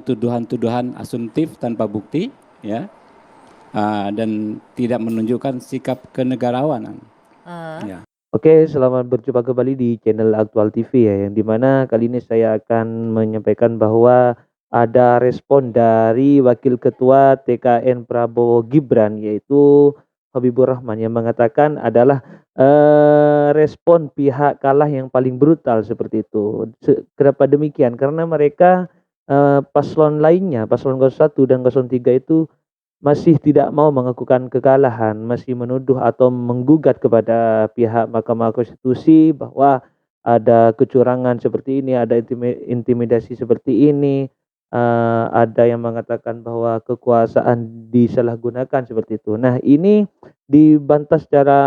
tuduhan-tuduhan asumtif tanpa bukti, ya, dan tidak menunjukkan sikap kenegarawanan. Ya. Oke, selamat berjumpa kembali di channel Aktual TV ya, yang dimana kali ini saya akan menyampaikan bahwa ada respon dari Wakil Ketua TKN Prabowo Gibran, yaitu Habibur Rahman, yang mengatakan adalah respon pihak kalah yang paling brutal seperti itu. Kenapa demikian? Karena mereka paslon lainnya, paslon 01 dan 03 itu masih tidak mau mengakukan kekalahan, masih menuduh atau menggugat kepada pihak Mahkamah Konstitusi bahwa ada kecurangan seperti ini, ada intimidasi seperti ini, ada yang mengatakan bahwa kekuasaan disalahgunakan seperti itu. Nah, ini dibantah secara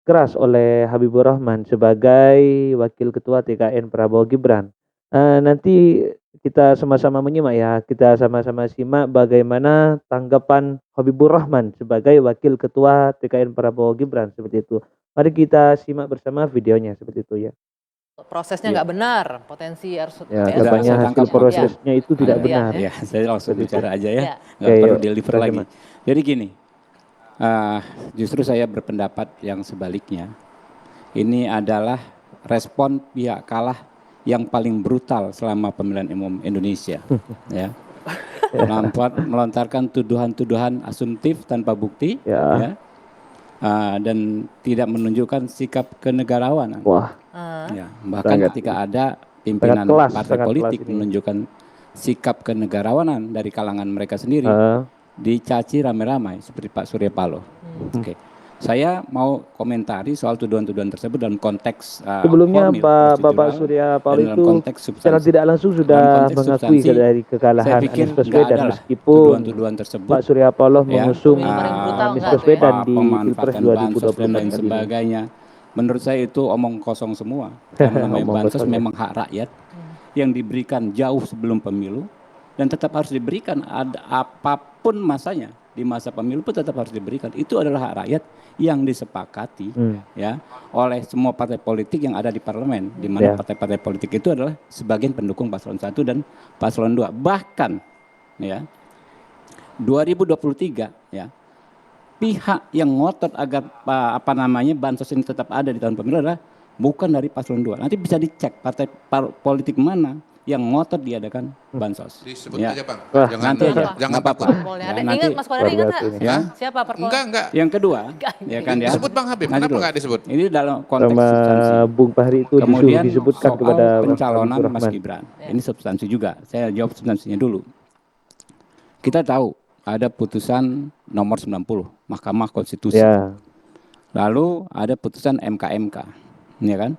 keras oleh Habibur Rahman sebagai Wakil Ketua TKN Prabowo Gibran. Nanti kita sama-sama menyimak ya, kita sama-sama simak bagaimana tanggapan Habibur Rahman sebagai Wakil Ketua TKN Prabowo Gibran seperti itu. Mari kita simak bersama videonya seperti itu ya. Prosesnya nggak benar, potensi harus ya, katanya hasil prosesnya itu tidak benar. Ya, saya langsung bicara aja ya, nggak perlu deliver lagi. Jadi gini, justru saya berpendapat yang sebaliknya. Ini adalah respon pihak kalah yang paling brutal selama pemilihan umum Indonesia, ya. Melontarkan tuduhan-tuduhan asumtif tanpa bukti, ya, dan tidak menunjukkan sikap kenegarawanan. Ya, bahkan ketika ada pimpinan partai politik menunjukkan sikap kenegarawanan dari kalangan mereka sendiri, dicaci ramai-ramai seperti Pak Surya Paloh. Oke. Saya mau komentari soal tuduhan-tuduhan tersebut dalam konteks sebelumnya Bapak Surya Paloh itu secara tidak langsung sudah mengakui dari kekalahan Anies Baswedan, meskipun tuduhan tersebut Pak Surya Paloh mengusung Anies Baswedan di Pilpres 2024 dan sebagainya. Menurut saya itu omong kosong semua. Karena namanya bansos memang hak rakyat yang diberikan jauh sebelum pemilu dan tetap harus diberikan, ada apapun masanya. Di masa pemilu pun tetap harus diberikan. Itu adalah hak rakyat yang disepakati ya oleh semua partai politik yang ada di parlemen, di mana partai-partai politik itu adalah sebagian pendukung paslon 1 dan paslon 2. Bahkan ya 2023 ya, pihak yang ngotot agar bansos ini tetap ada di tahun pemilu adalah bukan dari paslon 2. Nanti bisa dicek partai politik mana yang ngotot diadakan bansos. Disebut ya. aja Bang. Jangan apa-apa. Ya, ingat Mas Kodari ingat nggak? Ya. Siapa Parpol? Enggak. Yang kedua, ya kan ya. Disebut Bang Habib. Kenapa enggak disebut? Ini dalam konteks substansi. Bung Fahri itu kemudian disebutkan soal kepada pencalonan Mas Gibran. Ini substansi juga. Saya jawab substansinya dulu. Kita tahu ada putusan nomor 90 Mahkamah Konstitusi. Lalu ada putusan MK, ya kan?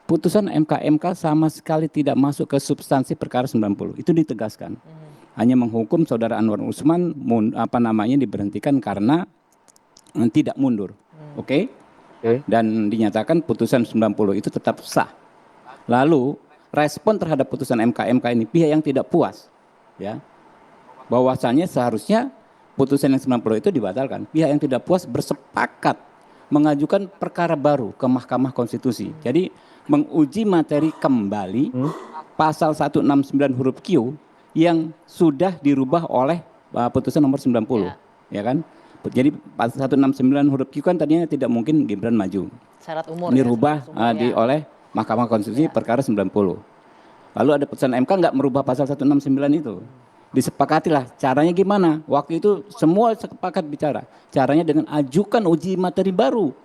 Putusan MK sama sekali tidak masuk ke substansi perkara 90. Itu ditegaskan. Hanya menghukum saudara Anwar Usman diberhentikan karena tidak mundur. Oke? Dan dinyatakan putusan 90 itu tetap sah. Lalu respon terhadap putusan MK ini pihak yang tidak puas, ya. Bahwasanya seharusnya putusan yang 90 itu dibatalkan. Pihak yang tidak puas bersepakat mengajukan perkara baru ke Mahkamah Konstitusi. Jadi menguji materi kembali pasal 169 huruf Q yang sudah dirubah oleh putusan nomor 90. Ya kan? Jadi pasal 169 huruf Q kan tadinya tidak mungkin Gibran maju. Syarat umur. Dirubah oleh Mahkamah Konstitusi perkara 90. Lalu ada putusan MK nggak merubah pasal 169 itu. Disepakatilah caranya gimana. Waktu itu semua sepakat bicara. Caranya dengan ajukan uji materi baru.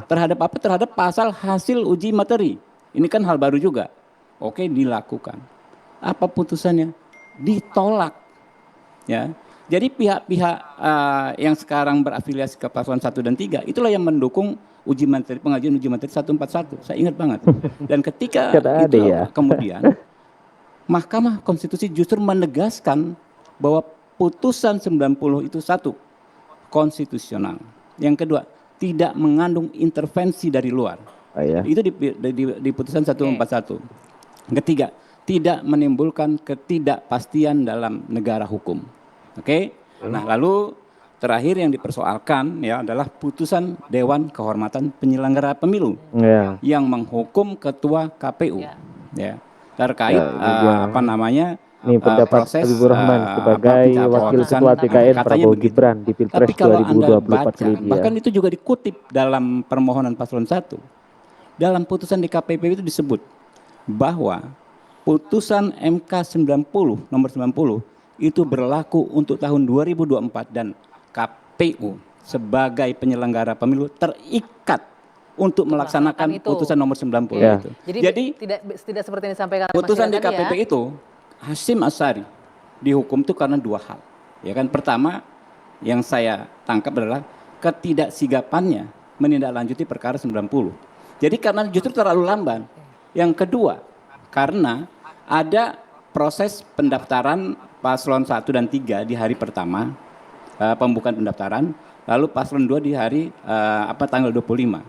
Terhadap apa? Terhadap pasal hasil uji materi. Ini kan hal baru juga. Oke, dilakukan. Apa putusannya? Ditolak. Ya. Jadi pihak-pihak yang sekarang berafiliasi ke paslon 1 dan 3 itulah yang mendukung uji materi, pengajuan uji materi 141. Saya ingat banget. Dan ketika itu kemudian Mahkamah Konstitusi justru menegaskan bahwa putusan 90 itu satu, konstitusional. Yang kedua, tidak mengandung intervensi dari luar. Itu di putusan 141. Ketiga, tidak menimbulkan ketidakpastian dalam negara hukum. Oke? Nah, lalu terakhir yang dipersoalkan ya adalah putusan Dewan Kehormatan Penyelenggara Pemilu yang menghukum ketua KPU. Ya. Terkait Ini pendapat proses Habibur Rahman sebagai Wakil pencapresan, Ketua TKN katanya Prabowo begitu. Gibran di Tapi Pilpres kalau Anda 2024 baca, kali ini ya. bahkan itu juga dikutip dalam permohonan paslon 1. Dalam putusan DKPP itu disebut bahwa putusan MK 90 nomor 90 itu berlaku untuk tahun 2024 dan KPU sebagai penyelenggara pemilu terikat untuk melaksanakan itu. putusan nomor 90 Ya. itu. Jadi tidak seperti yang disampaikan Mas Putusan Iwan tadi DKPP ya. itu Hasyim Asyari dihukum itu karena dua hal. Ya kan, pertama yang saya tangkap adalah ketidaksigapannya menindaklanjuti perkara 90. Jadi karena justru terlalu lamban. Yang kedua, karena ada proses pendaftaran paslon 1 dan 3 di hari pertama pembukaan pendaftaran, lalu paslon 2 di hari tanggal 25.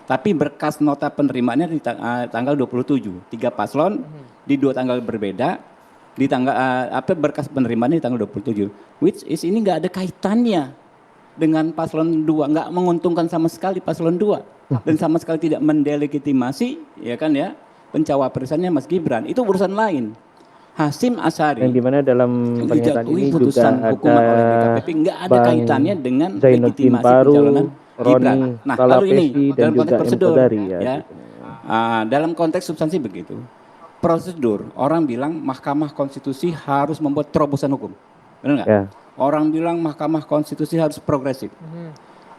Tapi berkas nota penerimaannya di tanggal 27. 3 paslon di 2 tanggal berbeda, di tanggal berkas penerimaannya di tanggal 27. Which is ini nggak ada kaitannya dengan paslon 2, nggak menguntungkan sama sekali paslon 2 dan sama sekali tidak mendelegitimasi ya kan ya pencawapresannya Mas Gibran. Itu urusan lain. Hasyim Asyari Yang dimana dalam pernyataan dijatuhi ini juga putusan hukuman oleh ada DKPP nggak ada Bang kaitannya dengan Zainuddin legitimasi Paru, pencalonan Gibran. Roni Nah, lalu ini Talapesi dan dalam konteks juga M. prosedur Kodari ya. ya. Dalam konteks substansi begitu. Prosedur, orang bilang Mahkamah Konstitusi harus membuat terobosan hukum. Benar nggak? Ya. Orang bilang Mahkamah Konstitusi harus progresif.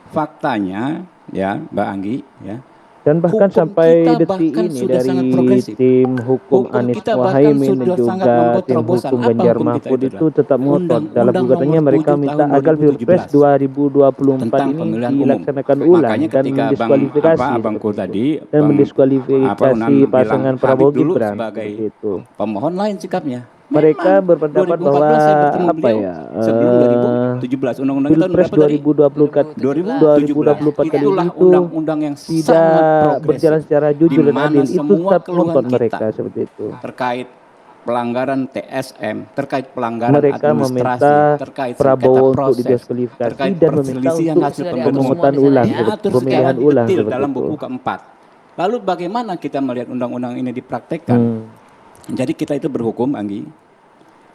Faktanya ya, Mbak Anggi ya. Dan bahkan Hukum sampai kita detik bahkan ini sudah sangat dari progresif. tim hukum Hukum Anies kita bahkan Mohaimin dan sudah sangat juga membuat tim terobosan. hukum Apa Ganjar hukum kita Mahfud itu itu tetap ngotot. Dalam Undang-Undang gugatannya nomor mereka 7 minta tahun agar Pilpres 2024 tentang ini pemilihan umum. dilaksanakan ulang Makanya dan ketika mendiskualifikasi Abangku seperti tadi itu. Dan mendiskualifikasi bilang pasangan Habib Prabowo dulu Gibran sebagai seperti itu. pemohon lain sikapnya. Mereka Memang, berpendapat bahwa 2014 saya bertemu apa beliau ya, sebelum 2017 undang-undang tahun Pilpres berapa tadi? 2024 kali Itulah ini itu undang-undang yang sangat tidak progresif berjalan secara di jujur dan mana adil. Itu semua tetap keluhan ngotot kita mereka seperti itu. terkait pelanggaran TSM, terkait pelanggaran Mereka administrasi, meminta terkait Prabowo sengketa untuk proses, didiskualifikasi terkait dan meminta perselisihan untuk hasil Sudah pemilu pemungutan semua di ulang, sana ya. diatur pemilihan secara ulang detail seperti dalam itu. buku keempat. Lalu bagaimana kita melihat undang-undang ini dipraktekkan? Jadi kita itu berhukum, Anggi,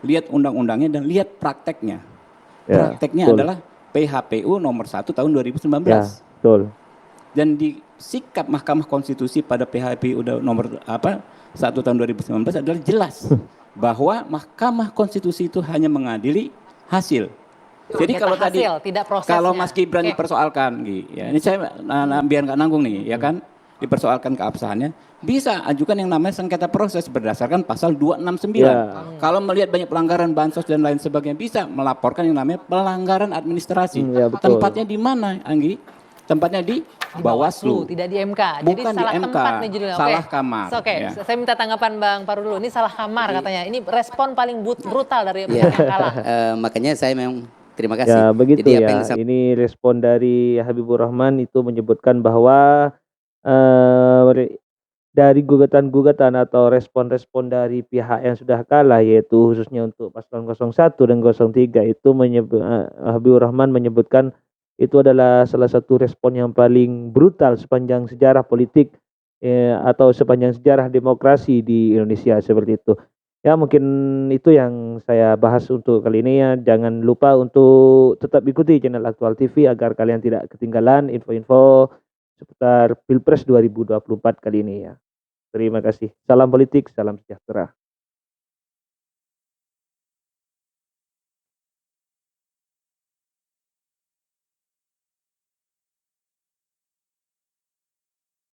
lihat undang-undangnya dan lihat prakteknya. Ya, Prakteknya betul. adalah PHPU nomor 1 tahun 2019. Ya, betul. Dan di sikap Mahkamah Konstitusi pada PHPU nomor 1 tahun 2019 adalah jelas bahwa Mahkamah Konstitusi itu hanya mengadili hasil. Jadi Sengketa kalau tadi hasil, tidak prosesnya. kalau Mas Gibran Oke. dipersoalkan, ya ini saya biar nggak nanggung nih, ya kan, dipersoalkan keabsahannya, bisa ajukan yang namanya sengketa proses berdasarkan pasal 269. Ya. Kalau melihat banyak pelanggaran bansos dan lain sebagainya, bisa melaporkan yang namanya pelanggaran administrasi. Ya, betul. Tempatnya di mana, Anggi? Tempatnya di Bawaslu. Tidak di MK. Bukan Jadi salah di MK, tempat nih judulnya. salah kamar. Oke, Ya. saya minta tanggapan Bang Paru dulu. Ini salah kamar katanya. Ini respon paling brutal dari pihak yang kalah. Makanya saya memang terima kasih. Ya, begitu Jadi apa ya. yang Ini respon dari Habibur Rahman itu menyebutkan bahwa dari gugatan-gugatan atau respon-respon dari pihak yang sudah kalah, yaitu khususnya untuk paslon 01 dan 03 itu Habibur Rahman menyebutkan itu adalah salah satu respon yang paling brutal sepanjang sejarah politik atau sepanjang sejarah demokrasi di Indonesia seperti itu. Ya, mungkin itu yang saya bahas untuk kali ini ya. Jangan lupa untuk tetap ikuti channel Aktual TV agar kalian tidak ketinggalan info-info seputar Pilpres 2024 kali ini ya. Terima kasih. Salam politik, salam sejahtera.